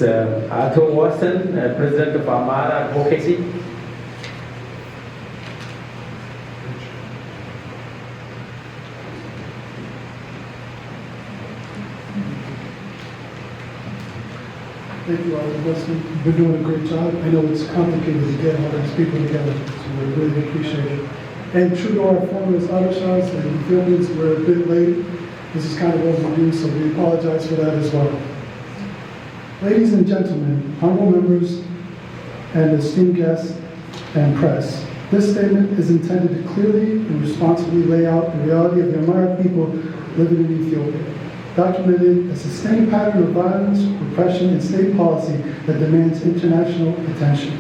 Ato Wilson, President of Amhara Advocacy. Thank you all for listening. You've been doing a great job. I know it's complicated to get all these people together, so we really appreciate it. And true to our former H.Res and Ethiopians, we're a bit late. This is kind of overdue, so we apologize for that as well. Ladies and gentlemen, honorable members, and esteemed guests and press, this statement is intended to clearly and responsibly lay out the reality of the Amhara people living in Ethiopia, documented a sustained pattern of violence, repression, and state policy that demands international attention.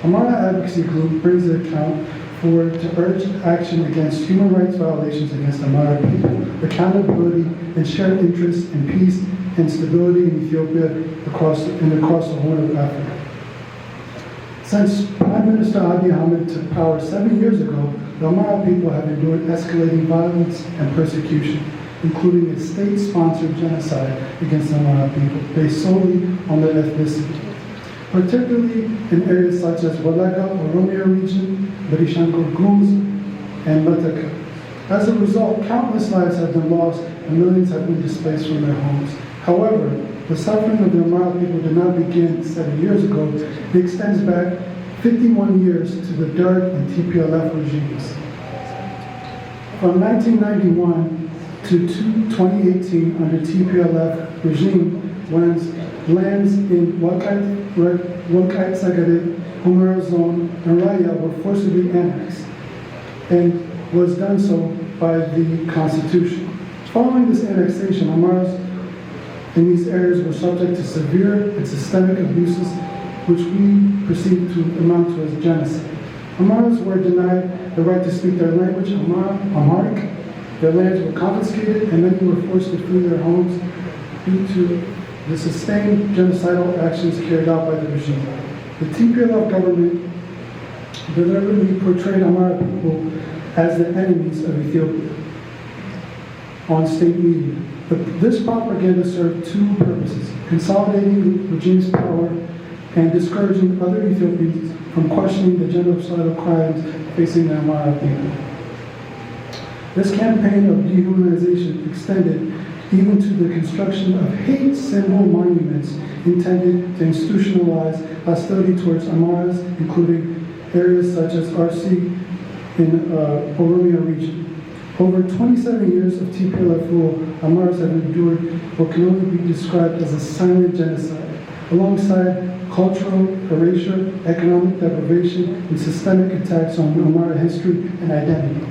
Amhara Advocacy Group brings the account forward to urge action against human rights violations against Amhara people, accountability, and shared interests in peace and stability in Ethiopia across the Horn of Africa. Since Prime Minister Abiy Ahmed took power 7 years ago, the Amhara people have endured escalating violence and persecution, including a state-sponsored genocide against the Amhara people based solely on their ethnicity, particularly in areas such as Walaga, Oromia region, Benishangul Gumuz, and Lataka. As a result, countless lives have been lost and millions have been displaced from their homes. However, the suffering of the Amhara people did not begin 7 years ago. It extends back 51 years to the Derg and TPLF regimes. From 1991 to 2018, under TPLF regime, lands in Walkite Sagade, Amhara Zone, and Raya were forcibly annexed, and was done so by the Constitution. Following this annexation, Amharas in these areas were subject to severe and systemic abuses, which we perceive to amount to as genocide. Amharas were denied the right to speak their language, Amharic. Their lands were confiscated, and many were forced to flee their homes due to the sustained genocidal actions carried out by the regime. The TPLF government deliberately portrayed Amhara people as the enemies of Ethiopia on state media. But this propaganda served two purposes: consolidating the regime's power and discouraging other Ethiopians from questioning the genocidal crimes facing the Amhara people. This campaign of dehumanization extended even to the construction of hate symbol monuments intended to institutionalize hostility towards Amharas, including areas such as RC in Oromia region. Over 27 years of TPLF rule, Amharas have endured what can only be described as a silent genocide, alongside cultural erasure, economic deprivation, and systemic attacks on Amhara history and identity.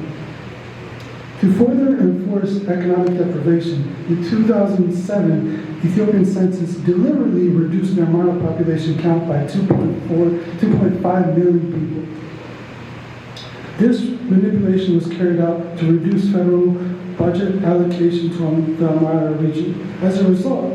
To further enforce economic deprivation, in 2007, Ethiopian census deliberately reduced the Amhara population count by 2.5 million people. This manipulation was carried out to reduce federal budget allocation to the Amhara region. As a result,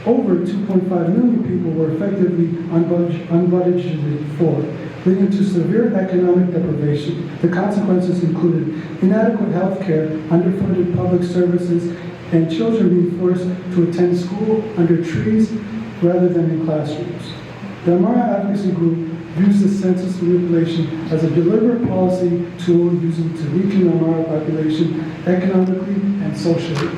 over 2.5 million people were effectively unbudgeted for, leading to severe economic deprivation. The consequences included inadequate health care, underfunded public services, and children being forced to attend school under trees rather than in classrooms. The Amhara Advocacy Group views the census manipulation as a deliberate policy tool used to weaken the Amhara population economically and socially.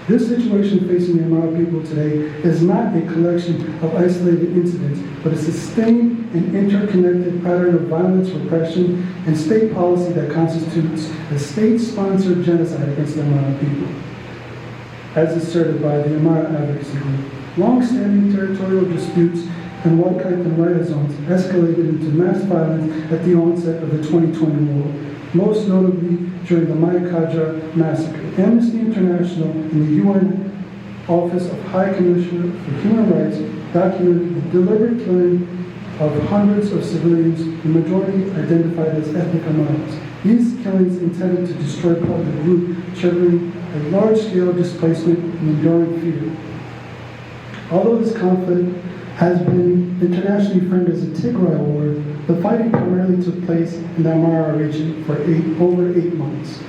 This situation facing the Amhara people today is not a collection of isolated incidents, but a sustained and interconnected pattern of violence, repression, and state policy that constitutes a state-sponsored genocide against the Amhara people, as asserted by the Amhara Advocacy Group. Long-standing territorial disputes in Walkite and Raya zones escalated into mass violence at the onset of the 2020 war, most notably during the Mayakadra massacre. Amnesty International and the UN Office of High Commissioner for Human Rights documented the deliberate killing of hundreds of civilians, the majority identified as ethnic Amharas. These killings intended to destroy public root, triggering a large-scale displacement and enduring fear. Although this conflict has been internationally framed as a Tigray war, the fighting primarily took place in the Amhara region for over 8 months,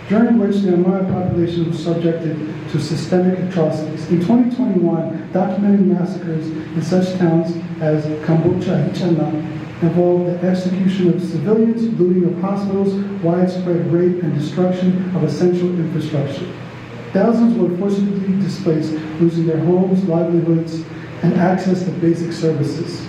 during which the Amhara population was subjected to to systemic atrocities. In 2021, documented massacres in such towns as Kambocha and Chenna involved the execution of civilians, looting of hospitals, widespread rape, and destruction of essential infrastructure. Thousands were forcibly displaced, losing their homes, livelihoods, and access to basic services.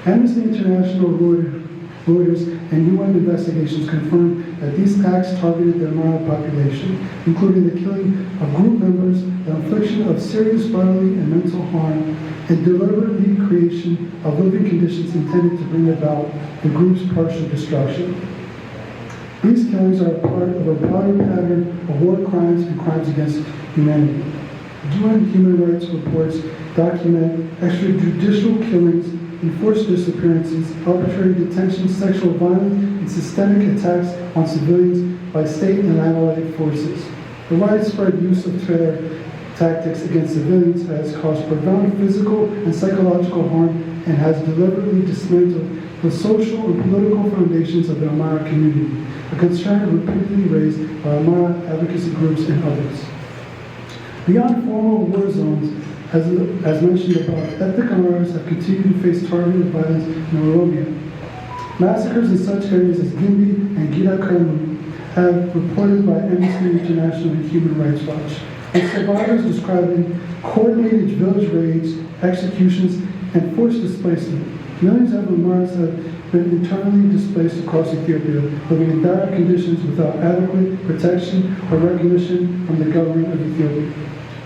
Amnesty International, Reuters, and UN investigations confirmed that these acts targeted the Amhara population, including the killing of group members, the infliction of serious bodily and mental harm, and deliberately creation of living conditions intended to bring about the group's partial destruction. These killings are part of a broader pattern of war crimes and crimes against humanity. UN human rights reports document extrajudicial killings, enforced disappearances, arbitrary detention, sexual violence, and systemic attacks on civilians by state and allied forces. The widespread use of terror tactics against civilians has caused profound physical and psychological harm and has deliberately dismantled the social and political foundations of the Amhara community, a concern repeatedly raised by Amhara advocacy groups and others. Beyond formal war zones, as mentioned above, ethnic Amharas have continued to face targeted violence in Oromia. Massacres in such areas as Gimbi and Girakarmu have reported by Amnesty International and Human Rights Watch, and survivors describing coordinated village raids, executions, and forced displacement. Millions of Amharas have been internally displaced across Ethiopia, living in dire conditions without adequate protection or recognition from the government of Ethiopia.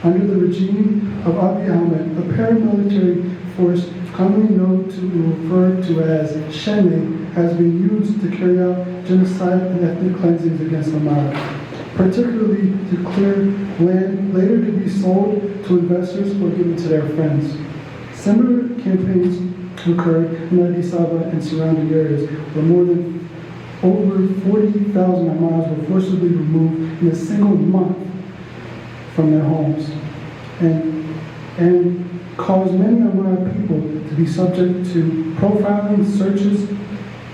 Under the regime of Abiy Ahmed, a paramilitary force commonly known to be referred to as Shene has been used to carry out genocide and ethnic cleansings against Amhara, particularly to clear land later to be sold to investors or given to their friends. Similar campaigns occurred in Addis Ababa and surrounding areas, where more than over 40,000 Amharas were forcibly removed in a single month from their homes, and caused many Amhara people to be subject to profiling, searches,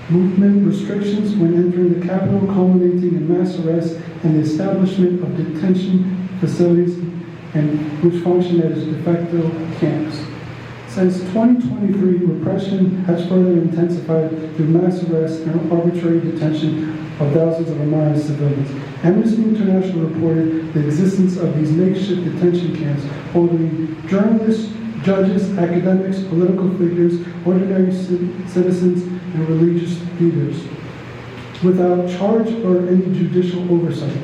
movement restrictions when entering the capital, culminating in mass arrests and the establishment of detention facilities and which function as de facto camps. Since 2023, repression has further intensified through mass arrests and arbitrary detention of thousands of Amhara civilians. Amnesty International reported the existence of these makeshift detention camps holding journalists, judges, academics, political figures, ordinary citizens, and religious leaders, without charge or any judicial oversight.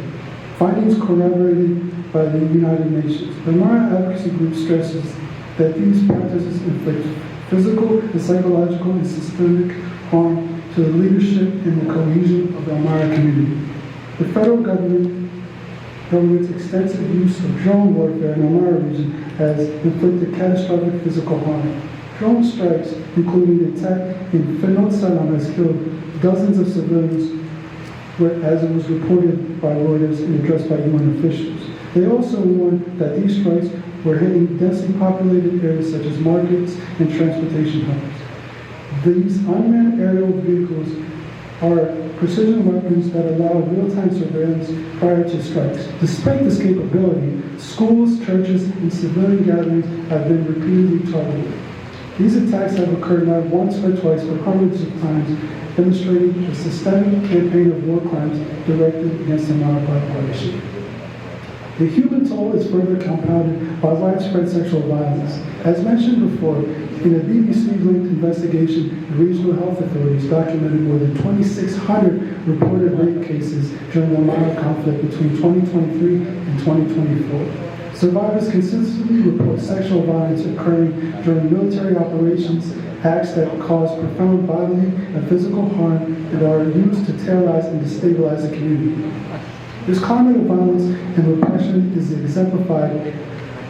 Findings corroborated by the United Nations. The Amhara advocacy group stresses that these practices inflict physical and psychological and systemic harm to the leadership and the cohesion of the Amhara community. The federal government's extensive use of drone warfare in the Amhara region has inflicted catastrophic physical harm. Drone strikes, including the attack in Fenot Salam, has killed dozens of civilians, as it was reported by Reuters and addressed by UN officials. They also warned that these strikes were hitting densely populated areas such as markets and transportation hubs. These unmanned aerial vehicles are precision weapons that allow real-time surveillance prior to strikes. Despite this capability, schools, churches, and civilian gatherings have been repeatedly targeted. These attacks have occurred not once or twice, but hundreds of times, demonstrating a systemic campaign of war crimes directed against the Amhara population. The human toll is further compounded by widespread sexual violence. As mentioned before, in a BBC-linked investigation, the regional health authorities documented more than 2,600 reported rape cases during the Amhara conflict between 2023 and 2024. Survivors consistently report sexual violence occurring during military operations, acts that cause profound bodily and physical harm and are used to terrorize and destabilize the community. This climate of violence and repression is exemplified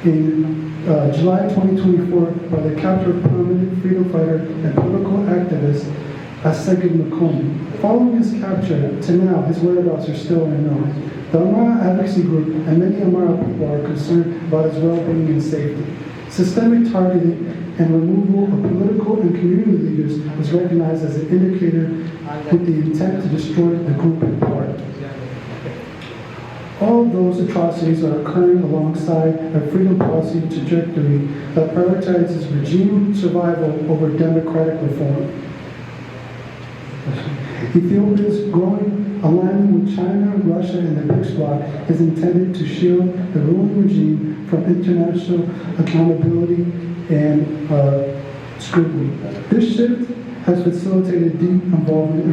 in July 2024 by the capture of prominent freedom fighter and political activist Asegid Makomi. Following his capture, to now, his whereabouts are still unknown. The Amhara advocacy group and many Amhara people are concerned about his well-being and safety. Systemic targeting and removal of political and community leaders is recognized as an indicator with the intent to destroy the group in part. All of those atrocities are occurring alongside a freedom policy trajectory that prioritizes regime survival over democratic reform. Ethiopia's growing alignment with China, Russia, and the BRICS bloc is intended to shield the ruling regime from international accountability and scrutiny. This shift has facilitated deep involvement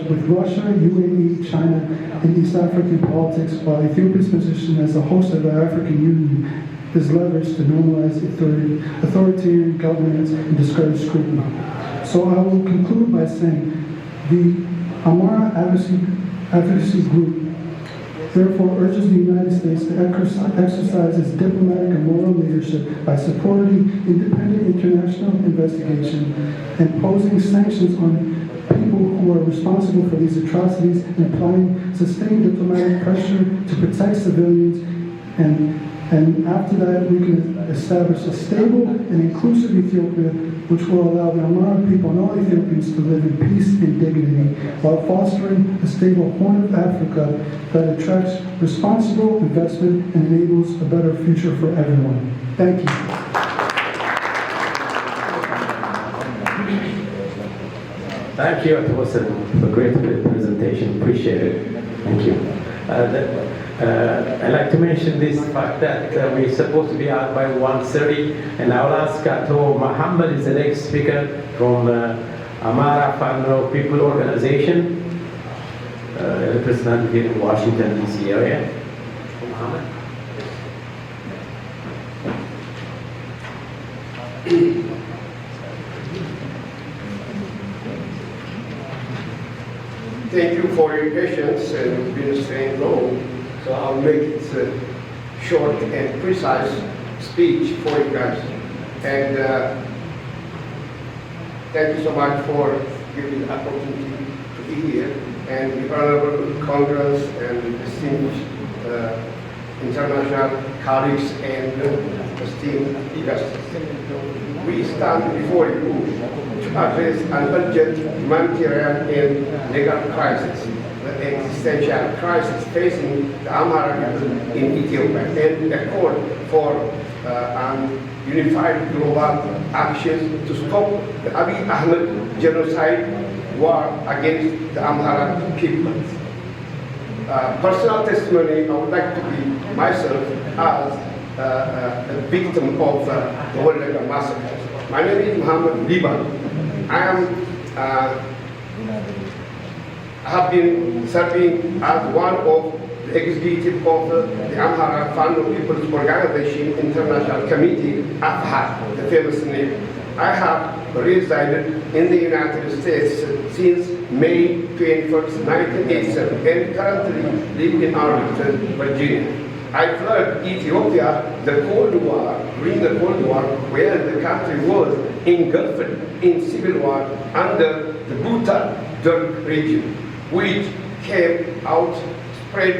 with Russia, UAE, China, and East African politics, while Ethiopia's position as a host of the African Union is leveraged to normalize authoritarian governance and discourage scrutiny. So I will conclude by saying the Amhara Advocacy Group therefore urges the United States to exercise its diplomatic and moral leadership by supporting independent international investigation and imposing sanctions on people who are responsible for these atrocities and applying sustained diplomatic pressure to protect civilians. And after that, we can establish a stable and inclusive Ethiopia, which will allow the Amhara people and all Ethiopians to live in peace and dignity, while fostering a stable Horn of Africa that attracts responsible investment and enables a better future for everyone. Thank you. Thank you, it was a great presentation. Appreciate it. Thank you. I'd like to mention this fact that we're supposed to be out by 1:30, and I'll ask Ato Muhammad is the next speaker from Amhara Fano People Organization, represented here in Washington, D.C. area. Muhammad. Thank you for your patience and been staying long. So I'll make it a short and precise speech for you guys. And thank you so much for giving the opportunity to be here. And the Honorable Congress and esteemed international colleagues and esteemed guests. We stand before you to address an urgent humanitarian and legal crisis, the existential crisis facing the Amhara people in Ethiopia, and a call for an unified global action to stop the Abiy Ahmed genocide war against the Amhara people. Personal testimony, I would like to be myself as a victim of the Wolaga massacre. My name is Muhammad Liban. I have been serving as one of the executive of the Amhara Fano People's Organization International Committee, AFHA, the famous name. I have resided in the United States since May 21st, 1987, and currently live in Arlington, Virginia. I fled Ethiopia during the Cold War, where the country was engulfed in civil war under the brutal Derg regime, which came out, spread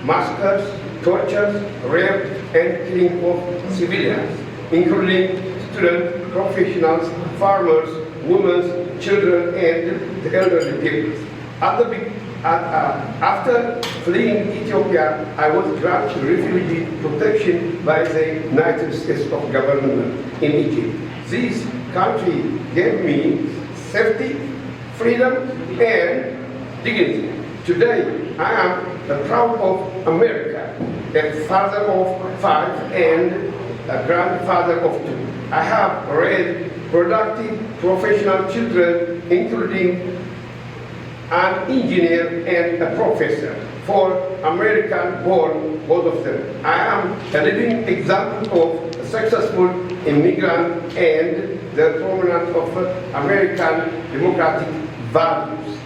massacres, tortures, rape, and killing of civilians, including students, professionals, farmers, women, children, and the elderly people. After fleeing Ethiopia, I was granted refugee protection by the United States of government in Egypt. This country gave me safety, freedom, and dignity. Today, I am proud of America, a father of 5 and a grandfather of 2. I have raised productive professional children, including an engineer and a professor, for American-born, both of them. I am a living example of a successful immigrant and the prominent of American democratic values.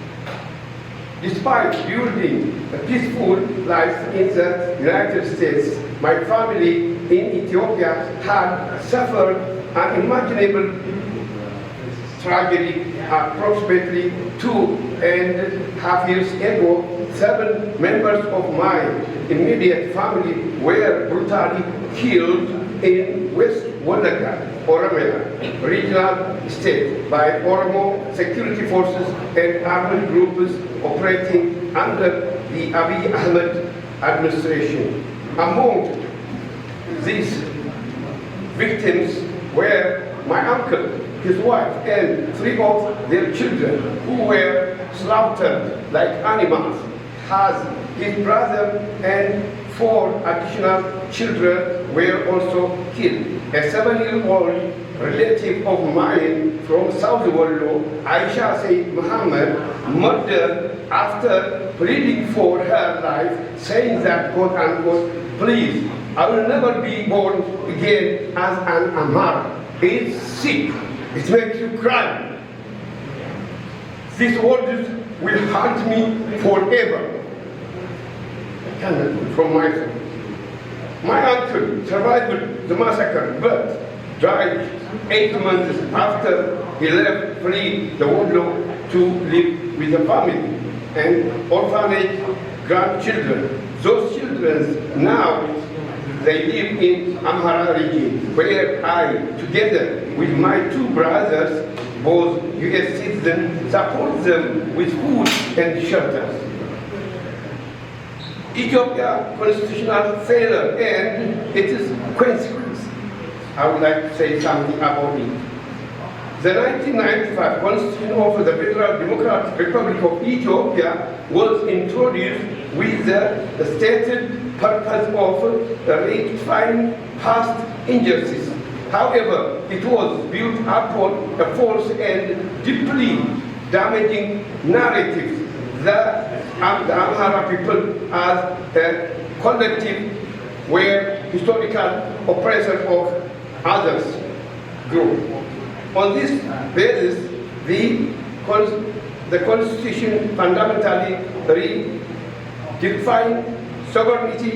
Despite building a peaceful life in the United States, my family in Ethiopia had suffered unimaginable tragedy. Approximately 2.5 years ago, 7 members of my immediate family were brutally killed in West Wolaga, Oromia regional state by Oromo security forces and armed groups operating under the Abiy Ahmed administration. Among these victims were my uncle, his wife, and 3 of their children who were slaughtered like animals, as his brother and 4 additional children were also killed. A 7-year-old relative of mine from South Wallo, Aisha Said Muhammad, murdered after pleading for her life, saying that, quote unquote, please, I will never be born again as an Amhara. It's sick. It makes you cry. These words will haunt me forever. From myself. My uncle survived the massacre, but died 8 months after he left free the Wallo to live with the family and orphanage grandchildren. Those children now they live in Amhara region, where I, together with my 2 brothers, both U.S. citizens, support them with food and shelter. Ethiopia constitutional failure and its consequence. I would like to say something about it. The 1995 Constitution of the Federal Democratic Republic of Ethiopia was introduced with the stated purpose of rectifying past injustices. However, it was built upon a false and deeply damaging narrative that the Amhara people as a collective were historical oppressors of others group. On this basis, the Constitution fundamentally redefined sovereignty,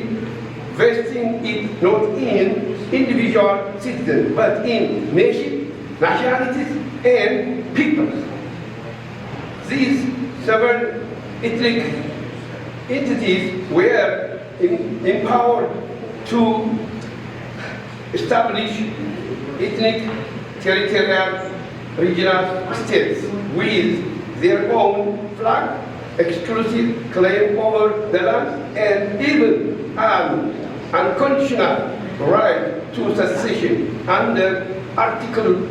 vesting it not in individual citizens, but in nationalities, and peoples. These sovereign ethnic entities were empowered to establish ethnic, territorial, regional states with their own flag, exclusive claim over the land, and even an unconditional right to secession under Article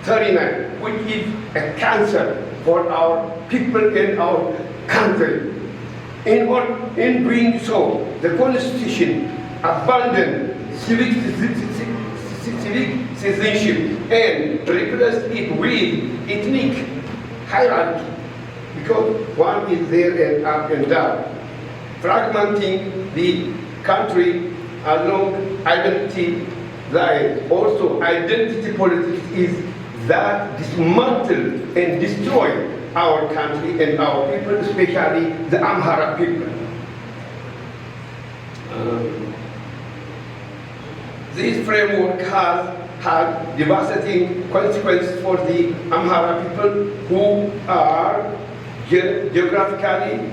39, which is a cancer for our people and our country. In doing so, the Constitution abandoned civic citizenship and replaced it with ethnic hierarchy, because one is there and up and down, fragmenting the country along identity lines. Also, identity politics is that dismantle and destroy our country and our people, especially the Amhara people. This framework has had devastating consequences for the Amhara people, who are geographically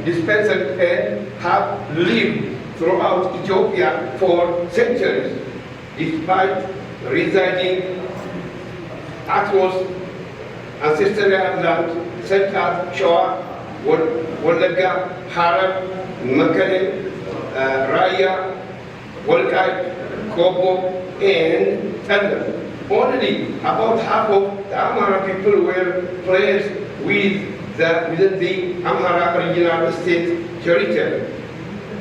dispersed and have lived throughout Ethiopia for centuries, despite residing across ancestral land such as Shoa, Wallagga, Harar, Mekelle, Raya, Wolkai, Kobo, and others. Only about half of the Amhara people were placed within the Amhara regional state territory.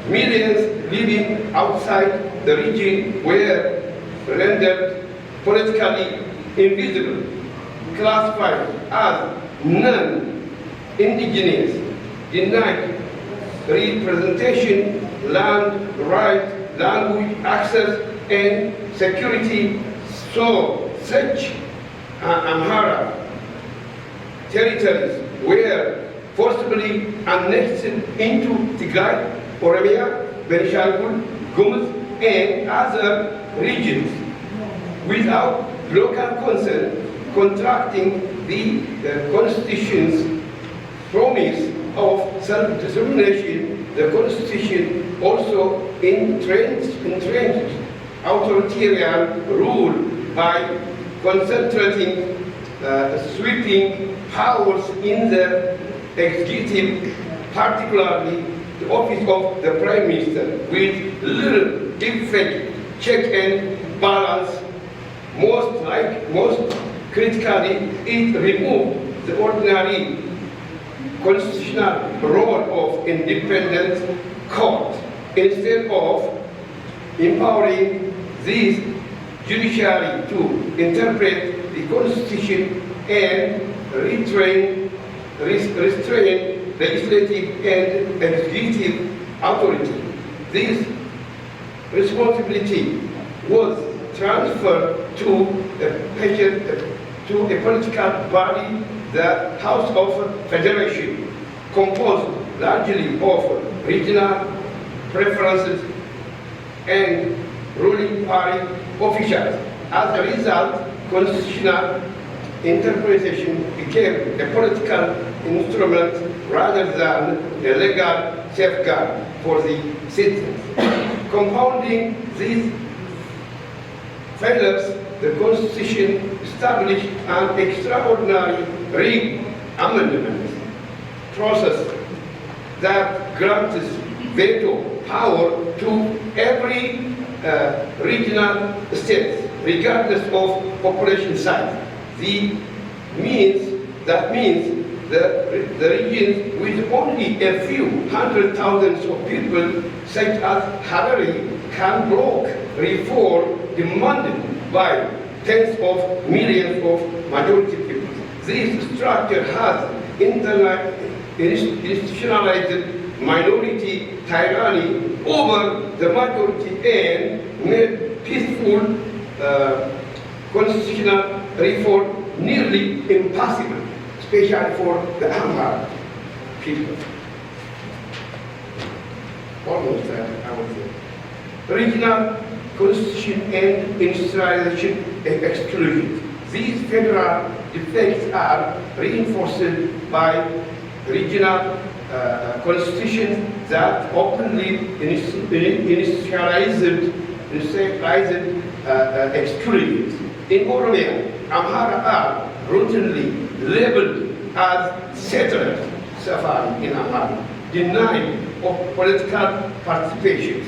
Millions living outside the region were rendered politically invisible, classified as non-indigenous, denied representation, land rights, language access, and security. So such Amhara territories were forcibly annexed into Tigray, Oromia, Benishangul, Gumuz, and other regions without local consent, contracting the Constitution's promise of self-determination. The Constitution also entrenched authoritarian rule by concentrating sweeping powers in the executive particularly the office of the Prime Minister, with little effect, check and balance. Most critically, it removed the ordinary constitutional role of independent court instead of empowering this judiciary to interpret the Constitution and restrain legislative and executive authority. This responsibility was transferred to a political body, the House of Federation, composed largely of regional preferences and ruling party officials. As a result, constitutional interpretation became a political instrument rather than a legal safeguard for the citizens. Compounding these failures, the Constitution established an extraordinary re-amendment process that grants veto power to every regional state, regardless of population size. That means the regions with only a few hundred thousands of people, such as Harare, can block reform demanded by tens of millions of majority people. This structure has institutionalized minority tyranny over the majority and made peaceful constitutional reform nearly impossible, especially for the Amhara people. Almost, I would say. Regional constitution and industrialization exclusion. These federal defects are reinforced by regional constitutions that openly industrialized exclusions. In Oromia, Amhara are routinely labeled as settlers, Safari in Amhara, denied of political participation,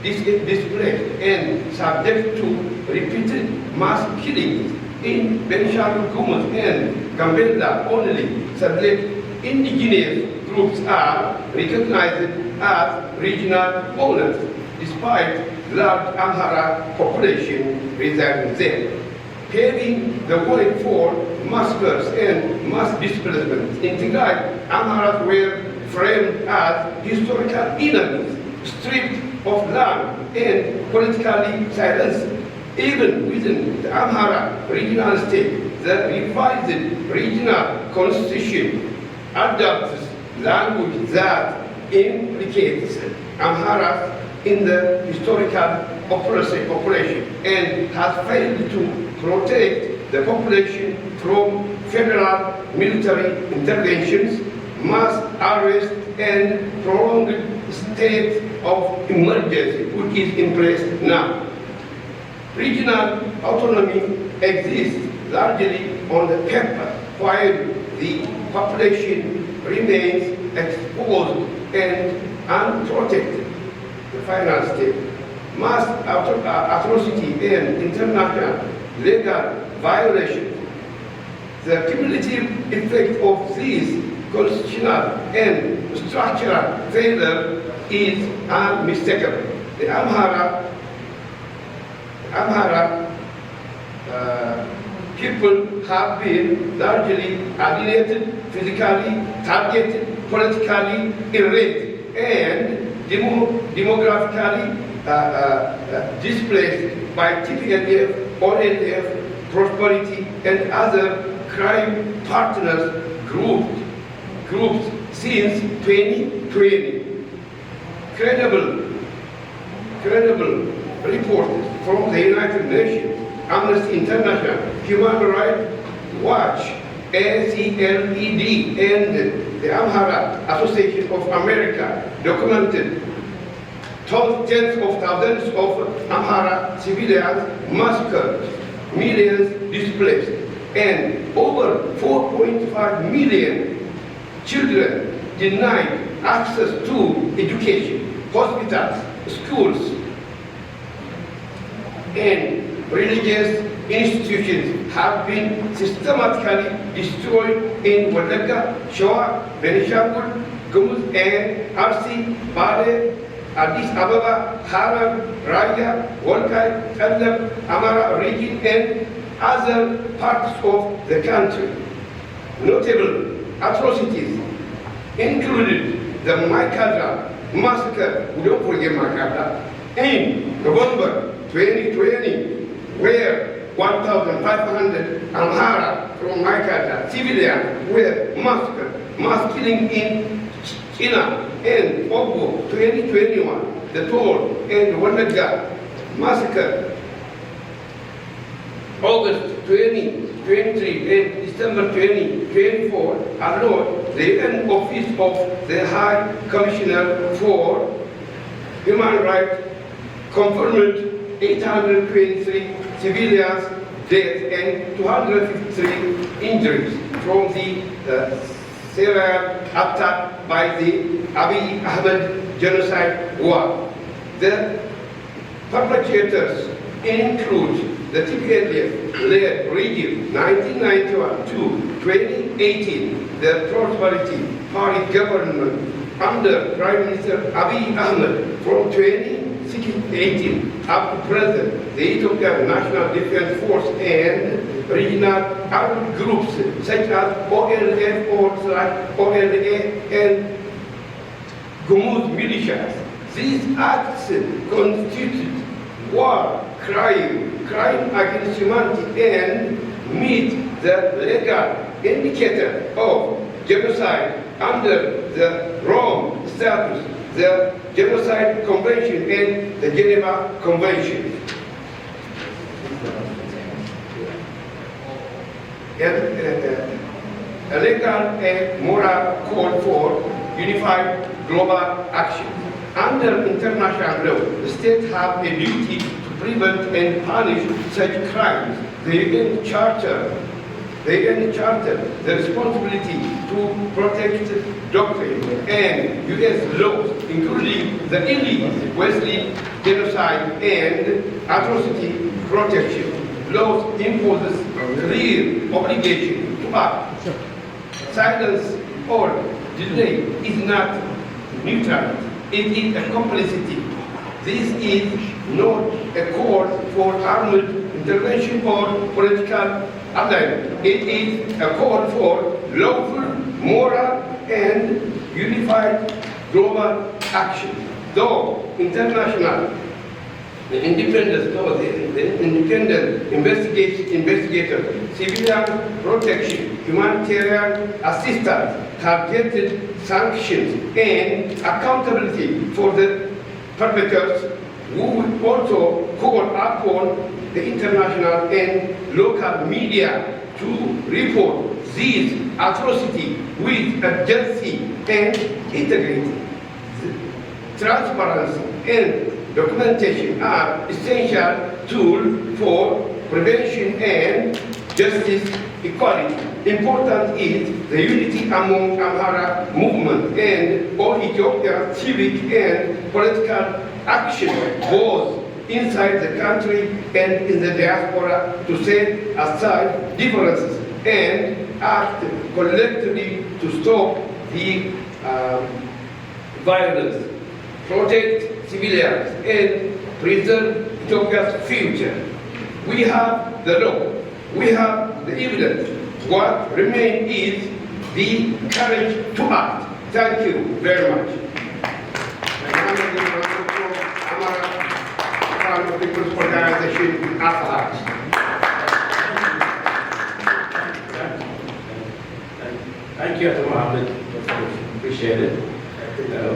displaced and subject to repeated mass killings. In Benishangul Gumuz and Gambela only select indigenous groups are recognized as regional owners, despite large Amhara population residing there, paving the way for massacres and mass displacement. Integral Amharas were framed as historical enemies, stripped of land and politically silenced. Even within the Amhara regional state, the revised regional constitution adopts language that implicates Amharas in the historical population and has failed to protect the population from federal military interventions, mass arrest, and prolonged state of emergency, which is in place now. Regional autonomy exists largely on the paper, while the population remains exposed and unprotected. The final step, mass atrocity and international legal violations. The cumulative effect of this constitutional and structural failure is unmistakable. The Amhara people have been largely alienated, physically targeted, politically erased, and demographically displaced by TPLF, ONLF, Prosperity, and other crime partners groups since 2020. Credible reports from the United Nations, Amnesty International, Human Rights Watch, ACLED, and the Amhara Association of America documented tens of thousands of Amhara civilians massacred, millions displaced, and over 4.5 million children denied access to education, hospitals, schools, and religious institutions have been systematically destroyed in Wallagga, Shoa, Benishangul, Gumuz, and Arsi, Bale, Addis Ababa, Harar, Raya, Wolkai, Condemns, Amhara region, and other parts of the country. Notable atrocities included the Maikada massacre, we don't forget Maikada, in November 2020, where 1,500 Amhara from Maikada civilians were massacred, mass killing in China, and Ogbo 2021, the Tol and Wallagga massacre, August 2023 and December 2024 alone, the UN Office of the High Commissioner for Human Rights confirmed 823 civilians deaths and 253 injuries from the serial attack by the Abiy Ahmed genocide war. The perpetrators include the TPLF-led regime 1991 to 2018, the Prosperity Party government under Prime Minister Abiy Ahmed from 2018 up to present, the Ethiopian National Defense Force and regional armed groups such as OLF or OLA and Gumuz militias. These acts constitute war crime against humanity and meet the legal indicator of genocide under the Rome Statute, the Genocide Convention and the Geneva Convention. A legal and moral call for unified global action. Under international law, the states have a duty to prevent and punish such crimes. The UN Charter the responsibility to protect doctrine and US laws, including the illegal Wesley genocide and atrocity protection. Laws imposes clear obligation to act. Silence or delay is not neutral. It is a complicity. This is not a call for armed intervention or political alignment. It is a call for lawful, moral, and unified global action. Though the independent investigators, civilian protection, humanitarian assistance, targeted sanctions, and accountability for the perpetrators, who would also call upon the international and local media to report these atrocities with urgency and integrity. Transparency and documentation are essential tools for prevention and justice equality. Important is the unity among Amhara movement and all Ethiopian civic and political action, both inside the country and in the diaspora, to set aside differences and act collectively to stop the violence, protect civilians, and preserve Ethiopia's future. We have the law, we have the evidence. What remains is the courage to act. Thank you very much. Amhara People's Organization, H.Res. Thank you, Dr. Mohammed. Appreciate it.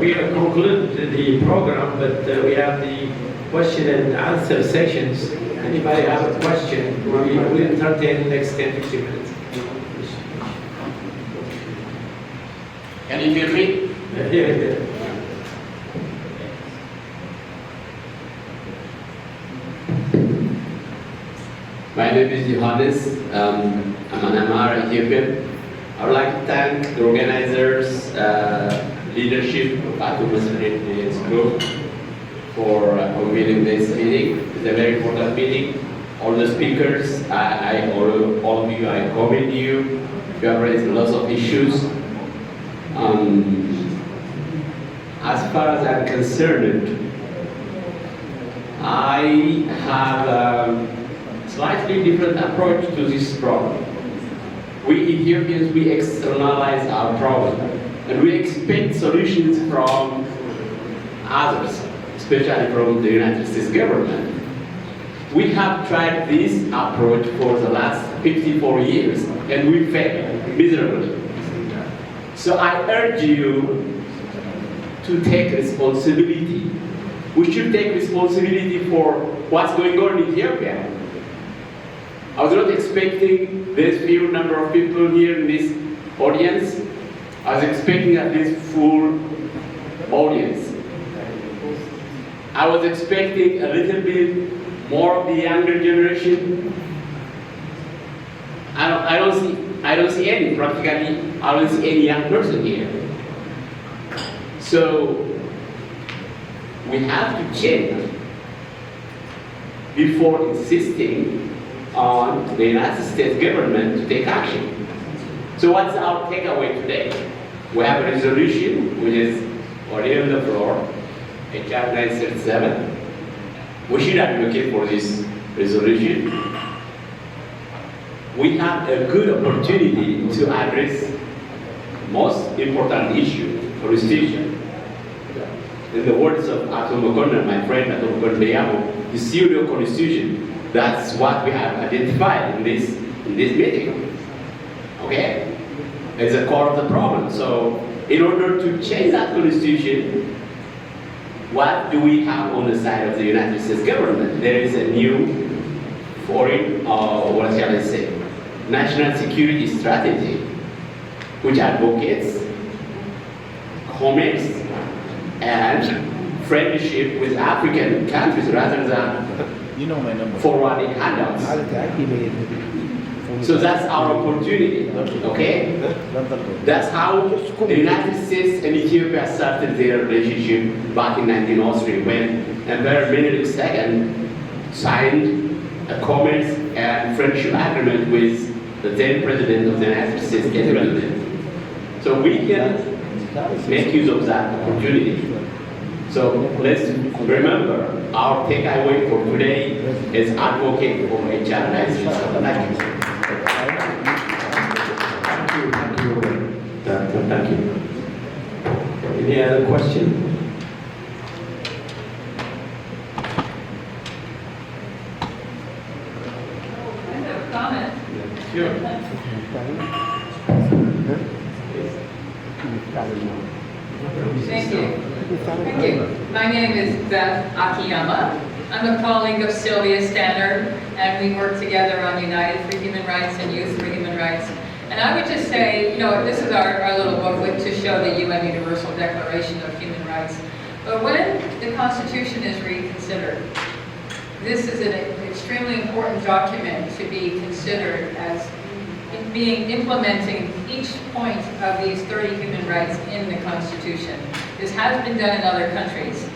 We have concluded the program, but we have the question and answer sessions. Anybody have a question? We will entertain the next 10-15 minutes. Can you hear me? Here. My name is Johannes. I'm an Amhara Ethiopian. I would like to thank the organizers, leadership of this group for convening this meeting. It's a very important meeting. All the speakers, all of you, I commend you. You have raised lots of issues. As far as I'm concerned, I have a slightly different approach to this problem. We Ethiopians, we externalize our problem, and we expect solutions from others, especially from the United States government. We have tried this approach for the last 54 years, and we failed miserably. So I urge you to take responsibility. We should take responsibility for what's going on in Ethiopia. I was not expecting this few number of people here in this audience. I was expecting at least full audience. I was expecting a little bit more of the younger generation. I don't see any, practically, I don't see any young person here. So we have to change before insisting on the United States government to take action. So what's our takeaway today? We have a resolution which is already on the floor, H.R. 937. We should advocate for this resolution. We have a good opportunity to address most important issue, constitution. In the words of Atom Okona, my friend Atom Okona, the pseudo constitution. That's what we have identified in this meeting. Okay? It's the core of the problem. So, in order to change that constitution, what do we have on the side of the United States government? There is a new foreign, what shall I say, national security strategy, which advocates commerce and friendship with African countries rather than forwarding handouts. So that's our opportunity, okay? That's how the United States and Ethiopia started their relationship back in 1903 when Emperor Menelik II signed a commerce and friendship agreement with the then President of the United States, So we can make use of that opportunity. So let's remember, our takeaway for today is advocate for H.R. 937. Thank you. Any other question? I have a comment. Sure. Thank you. Thank you. My name is Beth Akiyama. I'm a colleague of Sylvia Standard, and we work together on United for Human Rights and Youth for Human Rights. And I would just say, you know, this is our little booklet to show the UN Universal Declaration of Human Rights. But when the Constitution is reconsidered, this is an extremely important document to be considered as implementing each point of these 30 human rights in the Constitution. This has been done in other countries.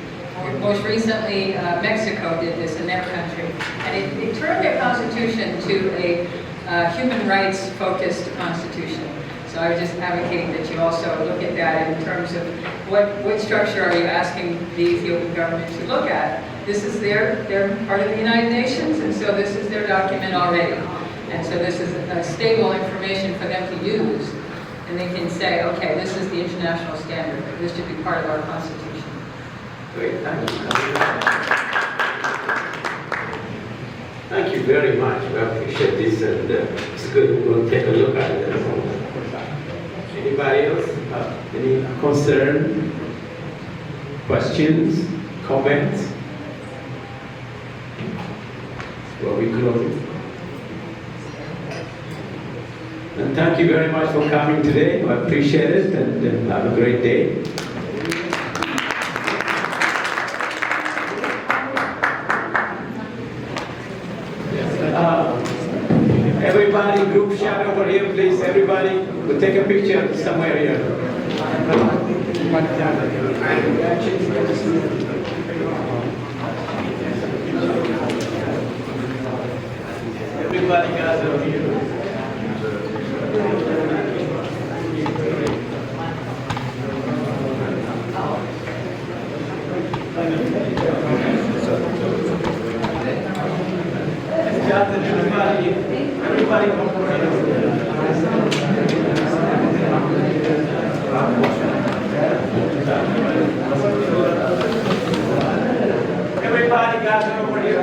Most recently, Mexico did this in their country. And it turned their Constitution to a human rights-focused Constitution. So I would just advocate that you also look at that in terms of what structure are you asking the Ethiopian government to look at. This is they're part of the United Nations, and so this is their document already. And so this is stable information for them to use. And they can say, okay, this is the international standard. This should be part of our Constitution. Great, thank you. Thank you very much. We appreciate this, and it's good. We'll take a look at it. Anybody else? Any concern? Questions? Comments? Well, we close it. And thank you very much for coming today. I appreciate it, and have a great day. Everybody, group shot over here, please. Everybody, we'll take a picture somewhere here. Everybody gather over here. Everybody come Everybody gather over here.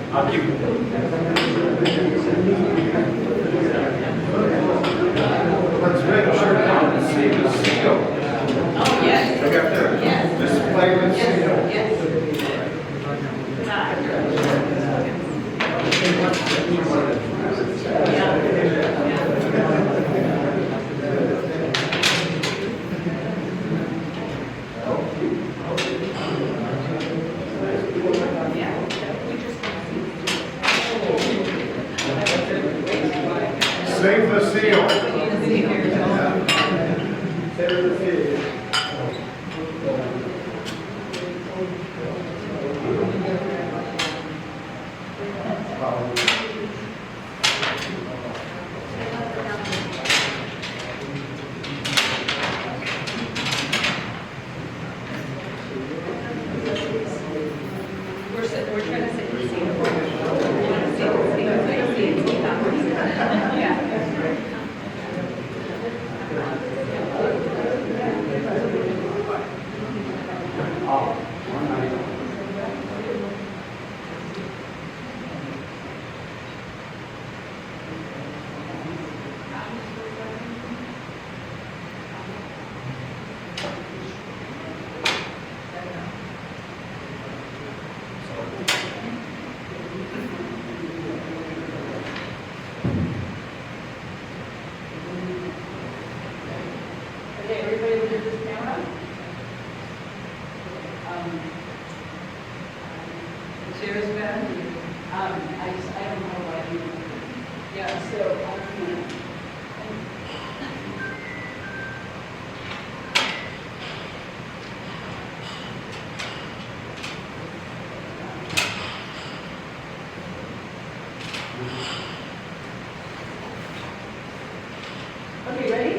I'll give you. Let's make sure now to see the seal. Oh, yes. Look up there. Yes. Display the seal. Yes. Save the seal. We're trying to say the scene. Yeah. Okay, everybody look at this camera. Cheers, Ben. I don't know why you. Yeah. So, okay, ready?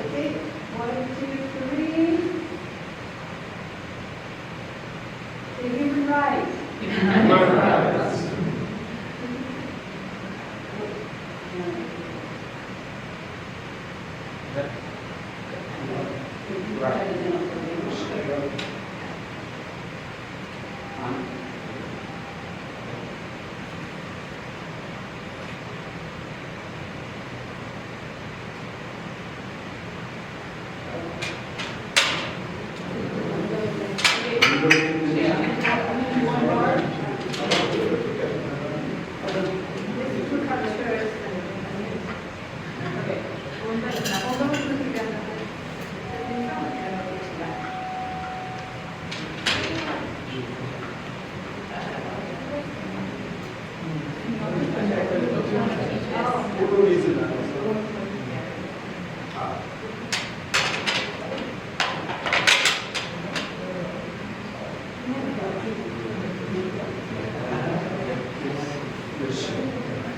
Okay, 1, 2, 3. The human rights. This